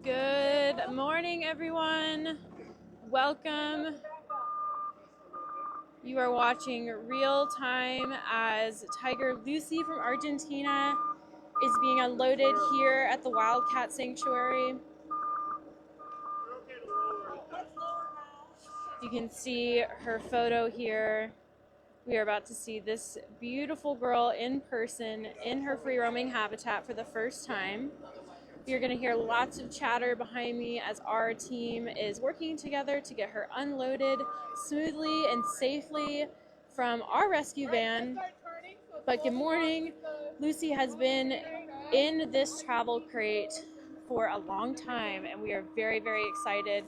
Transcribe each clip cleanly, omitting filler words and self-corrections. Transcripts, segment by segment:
Good morning, everyone. Welcome. You are watching real time as Tiger Lucy from Argentina is being unloaded here at the Wildcat Sanctuary. You can see her photo here. We are about to see this beautiful girl in person in her free roaming habitat for the first time. You're going to hear lots of chatter behind me as our team is working together to get her unloaded smoothly and safely from our rescue van. But good morning. Lucy has been in this travel crate for a long time, and we are very, very excited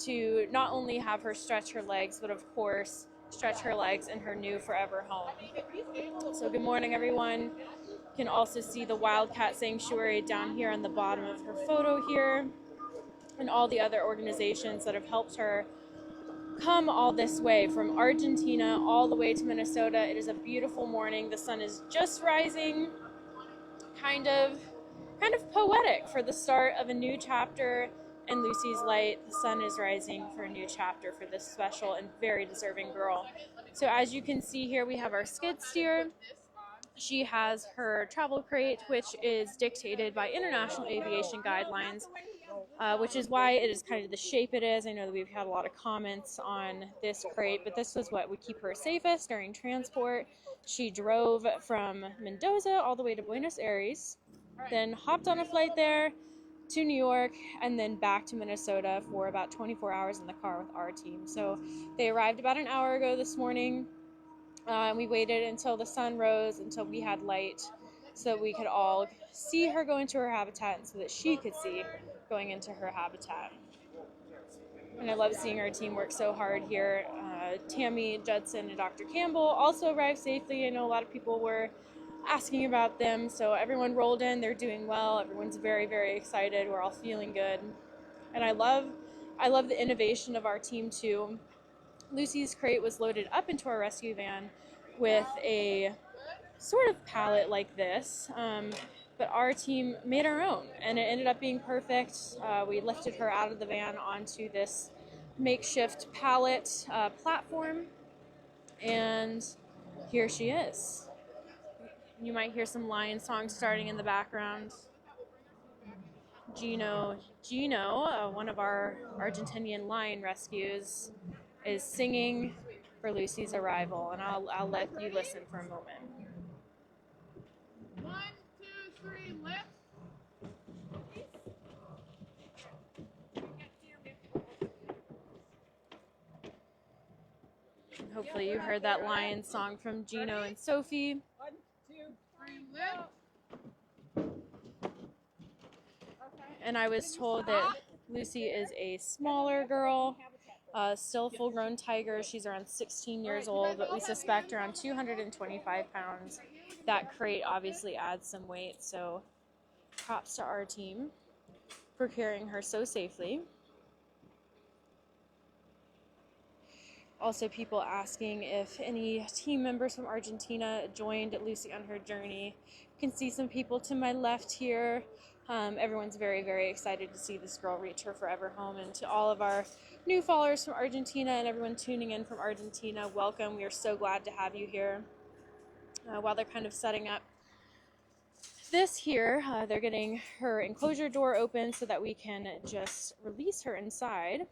to not only have her stretch her legs, but of course stretch her legs in her new forever home. So good morning, everyone. You can also see the Wildcat Sanctuary down here on the bottom of her photo here, and all the other organizations that have helped her come all this way from Argentina all the way to Minnesota. It is a beautiful morning. The sun is just rising, kind of poetic for the start of a new chapter in Lucy's light. The sun is rising for a new chapter for this special and very deserving girl. So as you can see here, we have our skid steer. She has her travel crate, which is dictated by international aviation guidelines, which is why it is kind of the shape it is. I know that we've had a lot of comments on this crate, but this was what would keep her safest during transport. She drove from Mendoza all the way to Buenos Aires, then hopped on a flight there to New York, and then back to Minnesota for about 24 hours in the car with our team. So they arrived about an hour ago this morning. We waited until the sun rose, until we had light, so that we could all see her go into her habitat and so that she could see going into her habitat. And I love seeing our team work so hard here. Tammy Judson and Dr. Campbell also arrived safely. I know a lot of people were asking about them, so everyone rolled in. They're doing well. Everyone's very, very excited. We're all feeling good. And I love the innovation of our team too. Lucy's crate was loaded up into our rescue van with a sort of pallet like this, but our team made our own, and it ended up being perfect. We lifted her out of the van onto this makeshift pallet platform, and here she is. You might hear some lion songs starting in the background. Gino, one of our Argentinian lion rescues, is singing for Lucy's arrival, and I'll let you listen for a moment. 1, 2, 3, lift. And hopefully you heard that lion song from Gino and Sophie. 1, 2, 3, lift. And I was told that Lucy is a smaller girl, still full-grown tiger. She's around 16 years old, but we suspect around 225 pounds. That crate obviously adds some weight, so props to our team for carrying her so safely. Also, people asking if any team members from Argentina joined Lucy on her journey. You can see some people to my left here. Everyone's very, very excited to see this girl reach her forever home. And to all of our new followers from Argentina and everyone tuning in from Argentina, welcome. We are so glad to have you here. While they're kind of setting up this here, they're getting her enclosure door open so that we can just release her inside.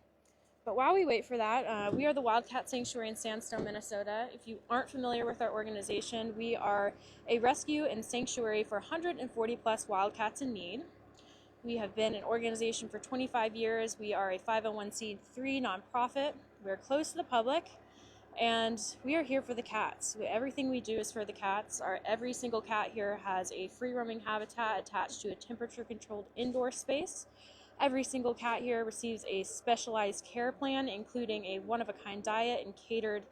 But while we wait for that, we are the Wildcat Sanctuary in Sandstone, Minnesota. If you aren't familiar with our organization, we are a rescue and sanctuary for 140 plus wildcats in need. We have been an organization for 25 years. We are a 501c3 nonprofit. We're close to the public, and we are here for the cats. Everything we do is for the cats. Every single cat here has a free roaming habitat attached to a temperature-controlled indoor space. Every single cat here receives a specialized care plan, including a one-of-a-kind diet and catered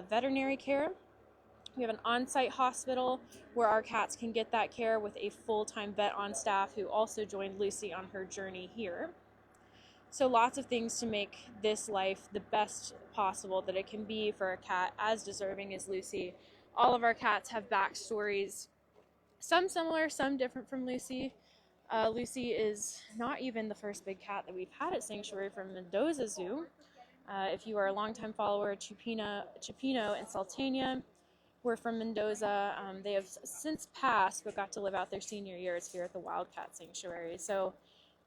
veterinary care. We have an on-site hospital where our cats can get that care with a full-time vet on staff who also joined Lucy on her journey here. So lots of things to make this life the best possible that it can be for a cat as deserving as Lucy. All of our cats have backstories, some similar, some different from Lucy. Lucy is not even the first big cat that we've had at Sanctuary from Mendoza Zoo. If you are a longtime follower of Chupino and Sultania, we're from Mendoza. They have since passed, but got to live out their senior years here at the Wildcat Sanctuary. So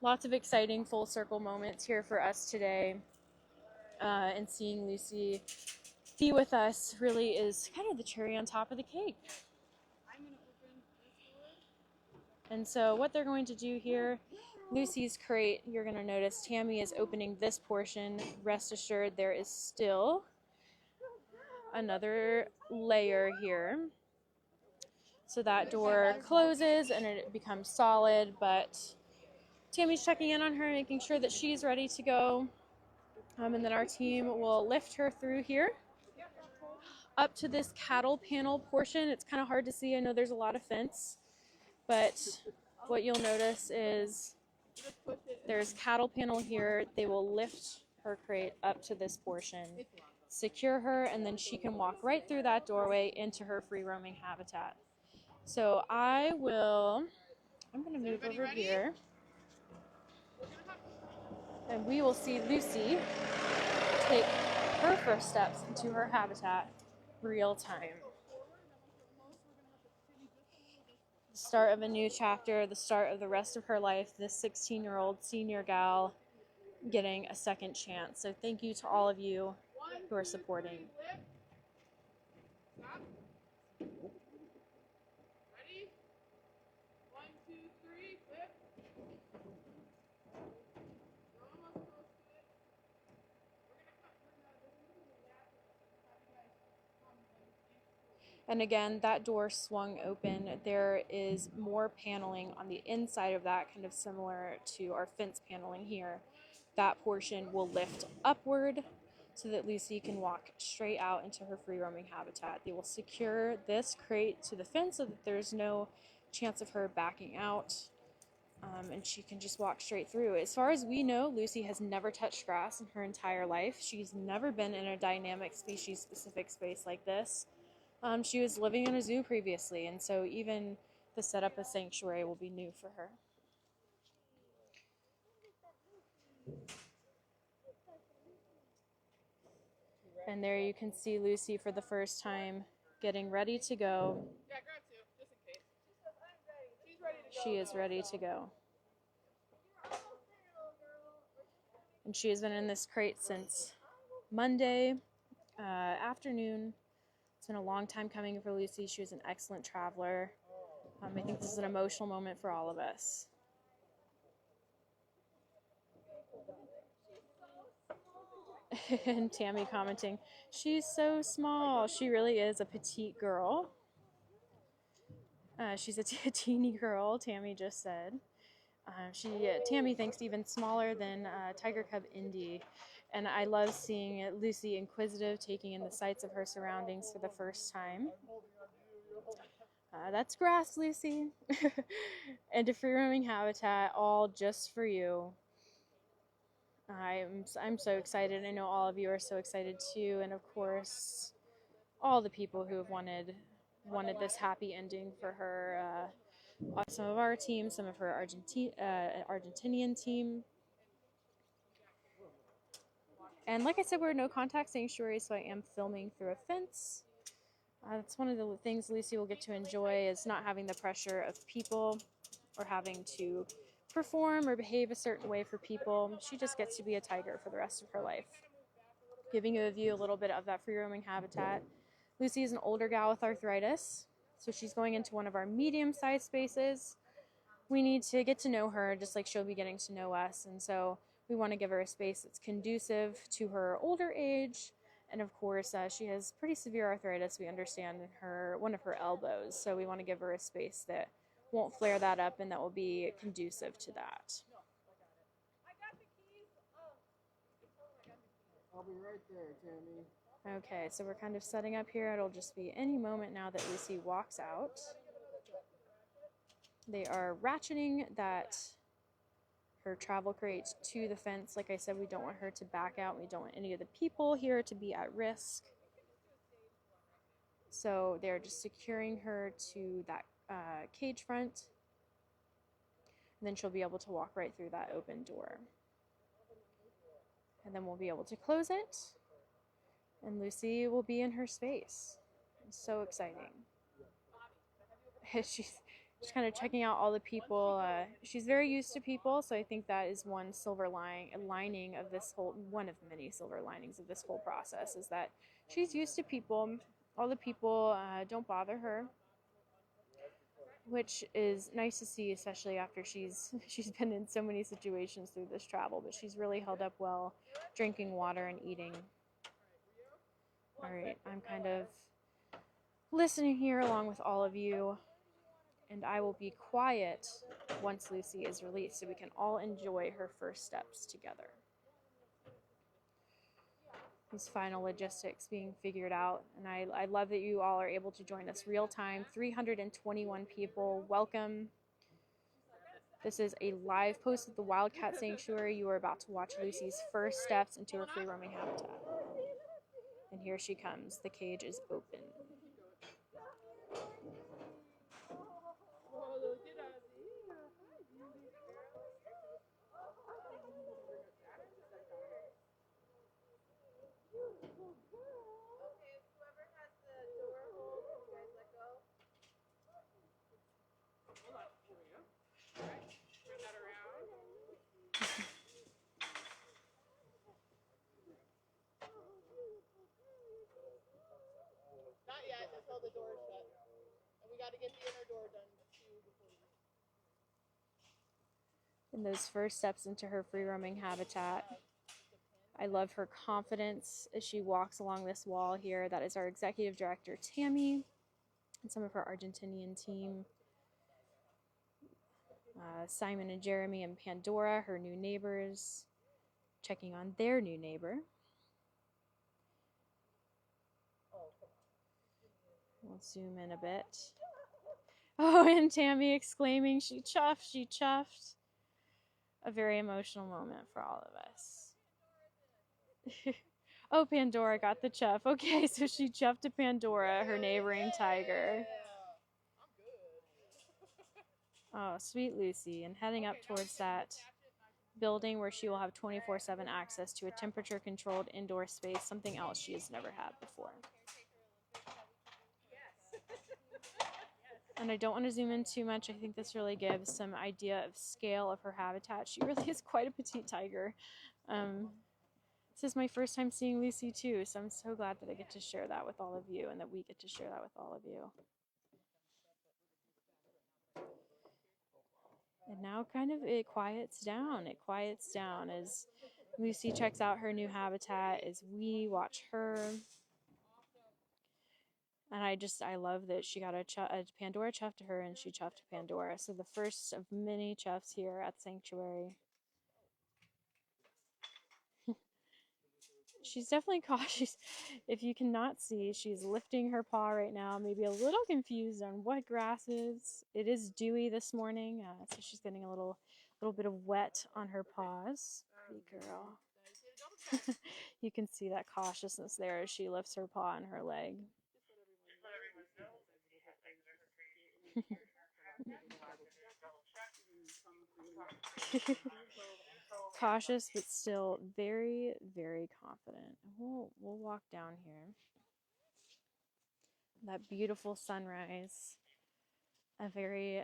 lots of exciting full circle moments here for us today. And seeing Lucy be with us really is kind of the cherry on top of the cake. And so what they're going to do here, Lucy's crate, you're going to notice Tammy is opening this portion. Rest assured there is still another layer here. So that door closes and it becomes solid, but Tammy's checking in on her, making sure that she's ready to go. And then our team will lift her through here up to this cattle panel portion. It's kind of hard to see. I know there's a lot of fence, but what you'll notice is there's cattle panel here. They will lift her crate up to this portion, secure her, and then she can walk right through that doorway into her free roaming habitat. So I'm going to move over here, and we will see Lucy take her first steps into her habitat real time. The start of a new chapter, the start of the rest of her life, this 16-year-old senior gal getting a second chance. So thank you to all of you who are supporting. Ready? 1, 2, 3, flip. You're almost close to it. We're gonna cut for now. This is the last of it. Have you guys come and And again, that door swung open. There is more paneling on the inside of that, kind of similar to our fence paneling here. That portion will lift upward so that Lucy can walk straight out into her free roaming habitat. They will secure this crate to the fence so that there's no chance of her backing out, and she can just walk straight through. As far as we know, Lucy has never touched grass in her entire life. She's never been in a dynamic species-specific space like this. She was living in a zoo previously, and so even the setup of Sanctuary will be new for her. And there you can see Lucy for the first time getting ready to go. Yeah, grab 2, just in case. She's ready to go. She is ready to go. And she has been in this crate since Monday afternoon. It's been a long time coming for Lucy. She was an excellent traveler. I think this is an emotional moment for all of us. And Tammy commenting, she's so small. She really is a petite girl. She's a teeny girl, Tammy just said. Tammy thinks even smaller than Tiger Cub Indy. And I love seeing Lucy inquisitive, taking in the sights of her surroundings for the first time. That's grass, Lucy. And a free roaming habitat, all just for you. I'm so excited. I know all of you are so excited too, and of course, all the people who have wanted this happy ending for her. Some of our team, some of her Argentinian team. And like I said, we're a no-contact sanctuary, so I am filming through a fence. That's one of the things Lucy will get to enjoy, is not having the pressure of people or having to perform or behave a certain way for people. She just gets to be a tiger for the rest of her life. Giving you a view a little bit of that free roaming habitat. Lucy is an older gal with arthritis, so she's going into one of our medium-sized spaces. We need to get to know her just like she'll be getting to know us, and so we want to give her a space that's conducive to her older age. And of course, she has pretty severe arthritis, we understand, in one of her elbows, so we want to give her a space that won't flare that up and that will be conducive to that. I'll be right there, Tammy. Okay, so we're kind of setting up here. It'll just be any moment now that Lucy walks out. They are ratcheting her travel crate to the fence. Like I said, we don't want her to back out. We don't want any of the people here to be at risk. So they're just securing her to that cage front. And then she'll be able to walk right through that open door. And then we'll be able to close it, and Lucy will be in her space. It's so exciting. She's kind of checking out all the people. She's very used to people, so I think that is one silver lining of this whole, one of many silver linings of this whole process, is that she's used to people. All the people don't bother her, which is nice to see, especially after she's been in so many situations through this travel, but she's really held up well, drinking water and eating. All right, I'm kind of listening here along with all of you, and I will be quiet once Lucy is released so we can all enjoy her first steps together. These final logistics being figured out, and I love that you all are able to join us real time. 321 people, welcome. This is a live post at the Wildcat Sanctuary. You are about to watch Lucy's first steps into her free roaming habitat. And here she comes. The cage is open. Not yet, until the door is shut. And we got to get the inner door done too before we... And those first steps into her free roaming habitat. I love her confidence as she walks along this wall here. That is our executive director, Tammy, and some of her Argentinian team. Simon and Jeremy and Pandora, her new neighbors, checking on their new neighbor. We'll zoom in a bit. Oh, and Tammy exclaiming, "She chuffed, she chuffed." A very emotional moment for all of us. Oh, Pandora got the chuff. Okay, so she chuffed to Pandora, her neighboring tiger. Oh, sweet Lucy. And heading up towards that building where she will have 24/7 access to a temperature-controlled indoor space, something else she has never had before. And I don't want to zoom in too much. I think this really gives some idea of scale of her habitat. She really is quite a petite tiger. This is my first time seeing Lucy too, so I'm so glad that I get to share that with all of you and that we get to share that with all of you. And now kind of it quiets down. It quiets down as Lucy checks out her new habitat, as we watch her. And I love that she got a Pandora chuff to her and she chuffed Pandora. So the first of many chuffs here at the sanctuary. She's definitely cautious. If you cannot see, she's lifting her paw right now, maybe a little confused on what grass is. It is dewy this morning, so she's getting a little bit of wet on her paws. Pretty girl. You can see that cautiousness there as she lifts her paw on her leg. Cautious, but still very, very confident. We'll walk down here. That beautiful sunrise. A very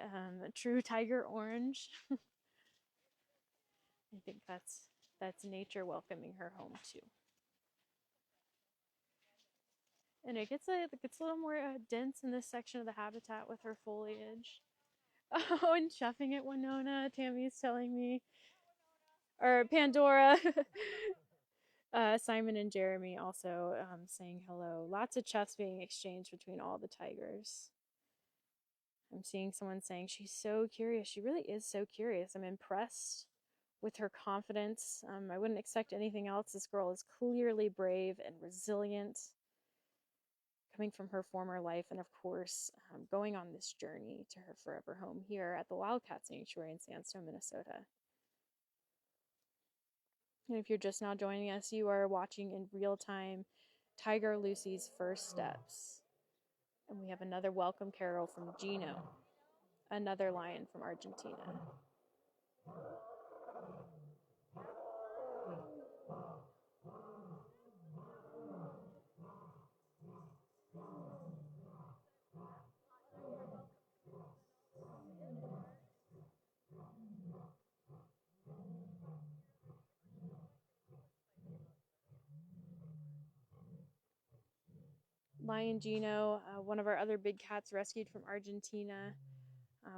true tiger orange. I think that's nature welcoming her home too. And it gets a little more dense in this section of the habitat with her foliage. Oh, and chuffing at Winona, Tammy's telling me. Or Pandora. Simon and Jeremy also saying hello. Lots of chuffs being exchanged between all the tigers. I'm seeing someone saying she's so curious. She really is so curious. I'm impressed with her confidence. I wouldn't expect anything else. This girl is clearly brave and resilient, coming from her former life, and of course, going on this journey to her forever home here at the Wildcat Sanctuary in Sandstone, Minnesota. And if you're just now joining us, you are watching in real time Tiger Lucy's first steps. And we have another welcome carol from Gino, another lion from Argentina. Lion Gino, one of our other big cats rescued from Argentina,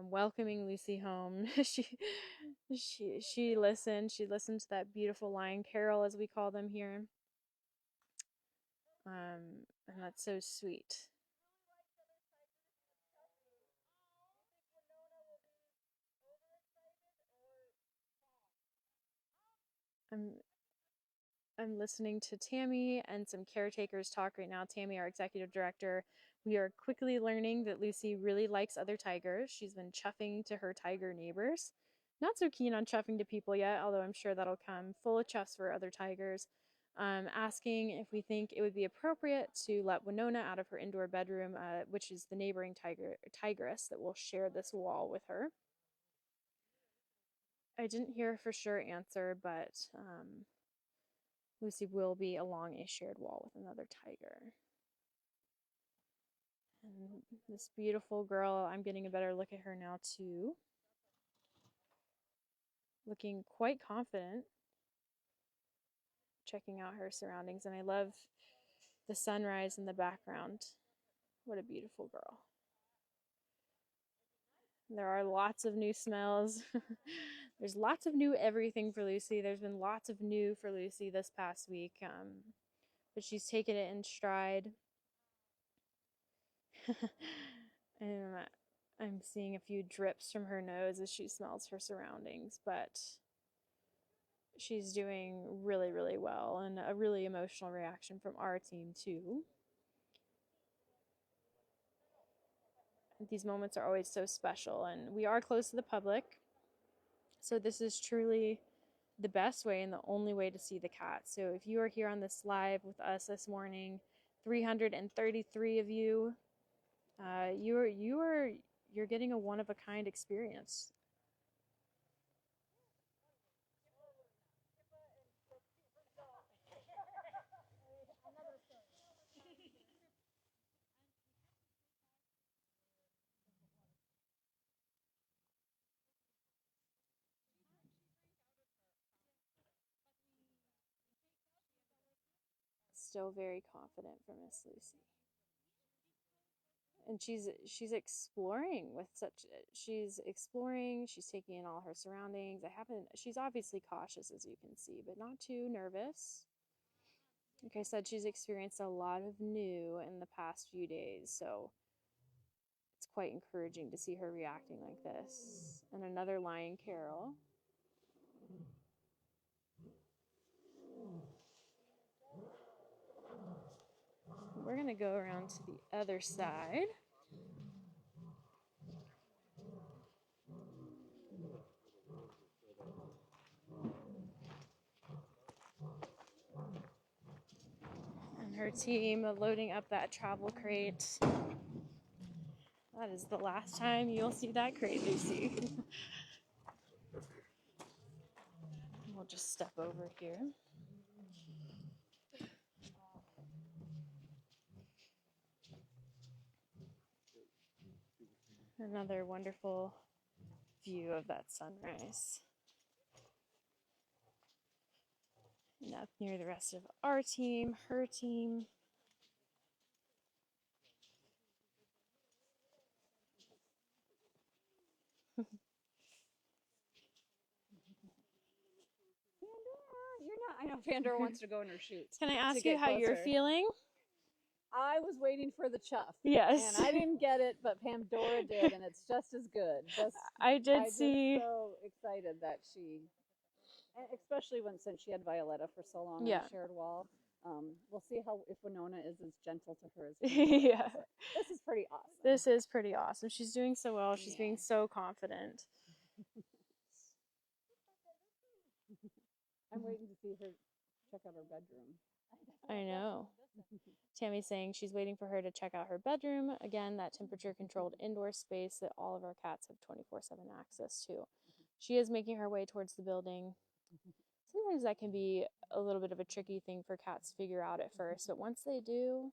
welcoming Lucy home. She listened. She listened to that beautiful lion carol, as we call them here, and that's so sweet. I'm listening to Tammy and some caretakers talk right now. Tammy, our executive director, we are quickly learning that Lucy really likes other tigers. She's been chuffing to her tiger neighbors. Not so keen on chuffing to people yet, although I'm sure that'll come. Full of chuffs for other tigers. Asking if we think it would be appropriate to let Winona out of her indoor bedroom, which is the neighboring tigress that will share this wall with her. I didn't hear a for sure answer, but Lucy will be along a shared wall with another tiger. And this beautiful girl, I'm getting a better look at her now too. Looking quite confident. Checking out her surroundings, and I love the sunrise in the background. What a beautiful girl. There are lots of new smells. There's lots of new everything for Lucy. There's been lots of new for Lucy this past week, but she's taken it in stride. I'm seeing a few drips from her nose as she smells her surroundings, but she's doing really, really well, and a really emotional reaction from our team too. These moments are always so special, and we are close to the public, so this is truly the best way and the only way to see the cat. So if you are here on this live with us this morning, 333 of you, you're getting a one-of-a-kind experience. Still very confident for Miss Lucy. And she's exploring with she's exploring, she's taking in all her surroundings. She's obviously cautious, as you can see, but not too nervous. Like I said, she's experienced a lot of new in the past few days, so it's quite encouraging to see her reacting like this. And another lion carol. We're going to go around to the other side. And her team loading up that travel crate. That is the last time you'll see that crate, Lucy. We'll just step over here. Another wonderful view of that sunrise. And up near the rest of our team, her team. I know Pandora wants to go in her chutes. Can I ask you how you're feeling? I was waiting for the chuff. Yes. And I didn't get it, but Pandora did, and it's just as good. I did see. I'm so excited that especially since she had Violetta for so long on the shared wall. We'll see if Winona is as gentle to her as Pandora. Yeah. This is pretty awesome. This is pretty awesome. She's doing so well. She's being so confident. I'm waiting to see her check out her bedroom. I know. Tammy's saying she's waiting for her to check out her bedroom. Again, that temperature-controlled indoor space that all of our cats have 24/7 access to. She is making her way towards the building. Sometimes that can be a little bit of a tricky thing for cats to figure out at first, but once they do,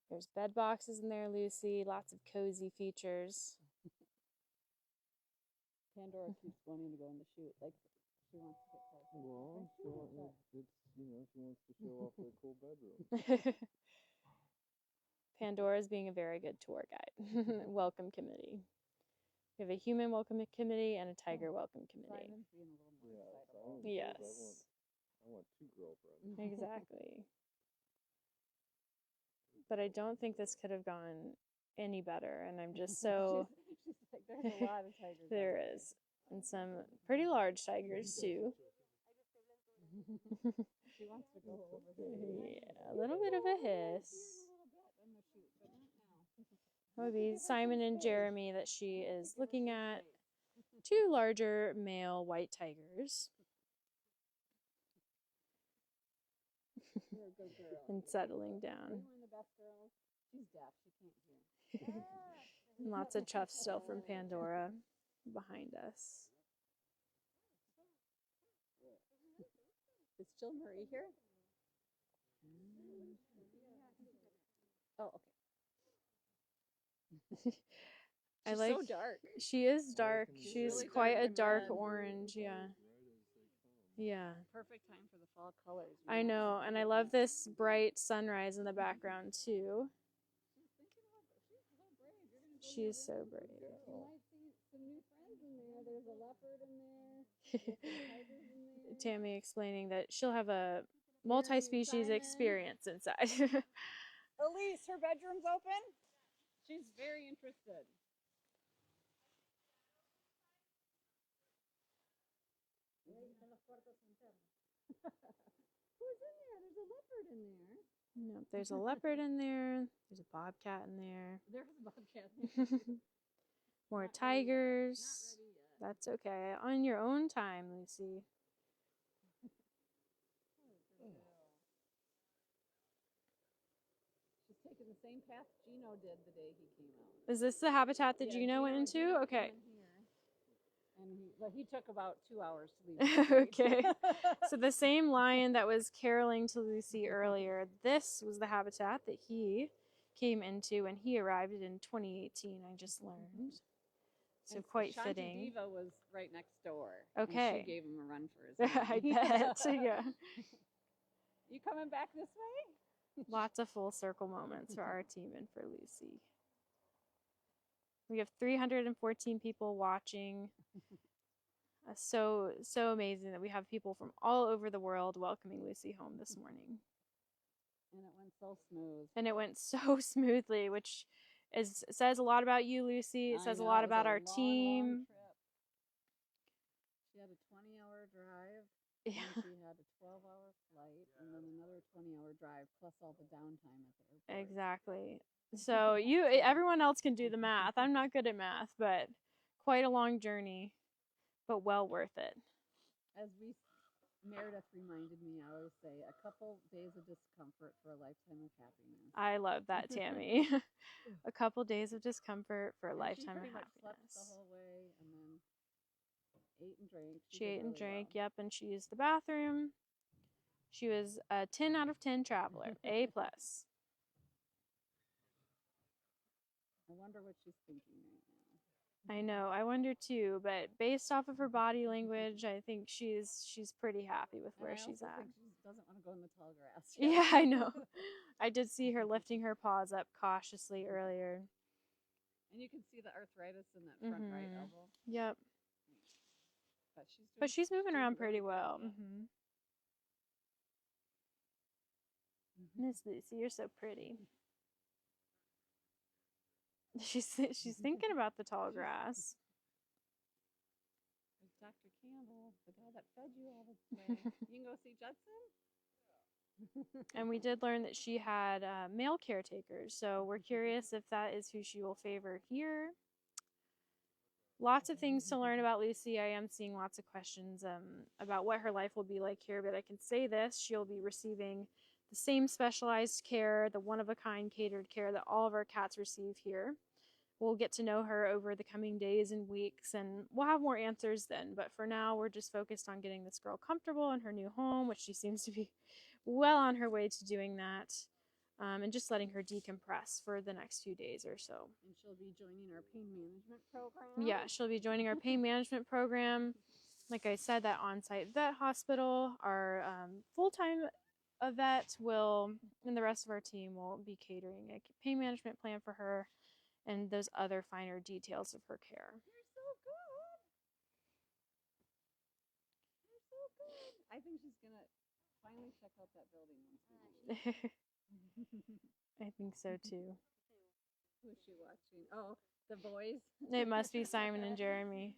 there's bed boxes in there, Lucy, lots of cozy features. Pandora keeps wanting to go in the chute, like she wants to get closer. Well, she wants to show off her cool bedroom. Pandora's being a very good tour guide. Welcome committee. We have a human welcome committee and a tiger welcome committee. Simon's being a little more excitable. Yes. I want 2 girlfriends. Exactly. But I don't think this could have gone any better, and I'm just so... She's like, there's a lot of tigers. There is. And some pretty large tigers, too. She wants to go over here. Yeah, a little bit of a hiss. That would be Simon and Jeremy that she is looking at. 2 larger male white tigers. And settling down. She's deaf. She can't hear. And lots of chuff still from Pandora behind us. Is Jill Marie here? Oh, okay. She's so dark. She is dark. She's really quite dark a and dark red. orange, yeah. Yeah. Perfect time for the fall colors. I know, and I love this bright sunrise in the background too. She's so brave. You might see some new friends in there. There's a leopard in there. There's some tigers in there. Tammy explaining that she'll have a multi-species experience inside. Elise, her bedroom's open. She's very interested. Who's in there? There's a leopard in there. No, there's a leopard in there. There's a bobcat in there. There's a bobcat. More Not tigers. ready yet. That's okay. On your own time, Lucy. She's taking the same path Gino did the day he came out. Is this the habitat that Yeah, Gino went into? Gino Okay. came in here, and he took about 2 hours to leave. Okay. So the same lion that was caroling to Lucy earlier, this was the habitat that he came into when he arrived in 2018, I just learned. So And quite Shanti fitting. Diva was right next door. Okay. And she gave him a run for his I money. bet. Yeah. You coming back this way? Lots of full circle moments for our team and for Lucy. We have 314 people watching. So amazing that we have people from all over the world welcoming Lucy home this morning. And it went so smooth. And it went so smoothly, which says a lot about you, Lucy. It says a lot about our team. Long trip. She had a 20-hour drive. Yeah. And she had a 12-hour flight, and then another 20-hour drive, plus all the downtime at the airport. Exactly. So everyone else can do the math. I'm not good at math, but quite a long journey, but well worth it. As Meredith reminded me, I always say, a couple days of discomfort for a lifetime of happiness. I love that, Tammy. A couple days of discomfort for a And lifetime she of pretty much slept the happiness. whole way, and then ate and drank. She did ate and really drank, well. yep, and she used the bathroom. She was a 10 out of 10 traveler, A+. I wonder what she's thinking right now. I know, I wonder too, but based off of her body language, I think she's pretty happy with where And I she's also at. think she doesn't want to go in the tall grass. Yeah, I know. I did see her lifting her paws up cautiously earlier. And you can see the arthritis in that front right Mhm. elbow. Yep. But She's moving doing around really pretty well. good, Miss Lucy, you're so pretty. She's thinking about the tall grass. There's Dr. Campbell, the guy that fed you all the way. You can go see Judson? And we did learn that she had male caretakers, so we're curious if that is who she will favor here. Lots of things to learn about Lucy. I am seeing lots of questions about what her life will be like here, but I can say this, she'll be receiving the same specialized care, the one-of-a-kind catered care that all of our cats receive here. we'll get to know her over the coming days and weeks, and we'll have more answers then. But for now, we're just focused on getting this girl comfortable in her new home, which she seems to be well on her way to doing that, and just letting her decompress for the next few days or so. And she'll be joining our pain management program. Yeah, she'll be joining our pain management program. Like I said, that on-site vet hospital, our full-time vet will, and the rest of our team will be catering a pain management plan for her and those other finer details of her care. You're so good. You're so good. I think she's going to finally check out that building once we leave. I think so too. Who's she watching? Oh, the boys? It must be Simon and Jeremy.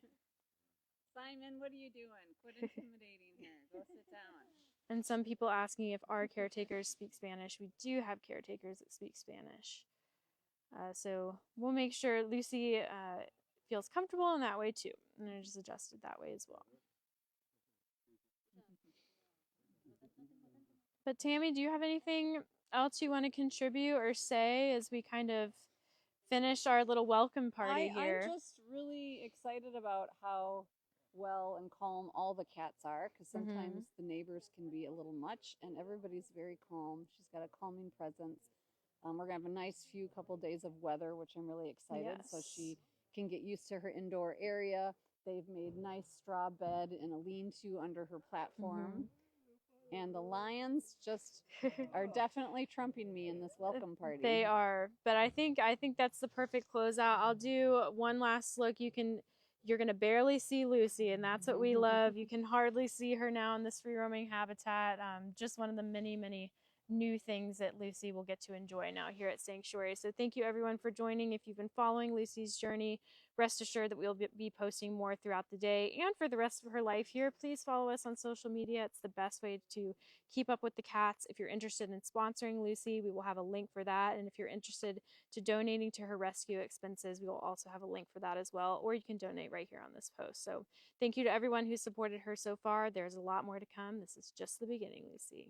Simon, what are you doing? Quit intimidating her. Go sit down. And some people asking if our caretakers speak Spanish. We do have caretakers that speak Spanish. So we'll make sure Lucy feels comfortable in that way too. And I just adjusted that way as well. But Tammy, do you have anything else you want to contribute or say as we kind of finish our little welcome party here? I'm just really excited about how well and calm all the cats are, because sometimes the neighbors can be a little much, and everybody's very calm. She's got a calming presence. We're going to have a nice couple days of weather, which I'm really excited. Yes. So she can get used to her indoor area. They've made nice straw bed and a lean-to under her platform. And the lions just are definitely trumping me in this welcome party. They are, but I think that's the perfect closeout. I'll do one last look. You're gonna barely see Lucy, and that's what we love. You can hardly see her now in this free roaming habitat. Just one of the many new things that Lucy will get to enjoy now here at Sanctuary. So thank you everyone for joining. If you've been following Lucy's journey, rest assured that we'll be posting more throughout the day and for the rest of her life here. Please follow us on social media. It's the best way to keep up with the cats. If you're interested in sponsoring Lucy, we will have a link for that. And if you're interested to donating to her rescue expenses, we will also have a link for that as well. Or you can donate right here on this post. So thank you to everyone who supported her so far. There's a lot more to come. This is just the beginning, Lucy.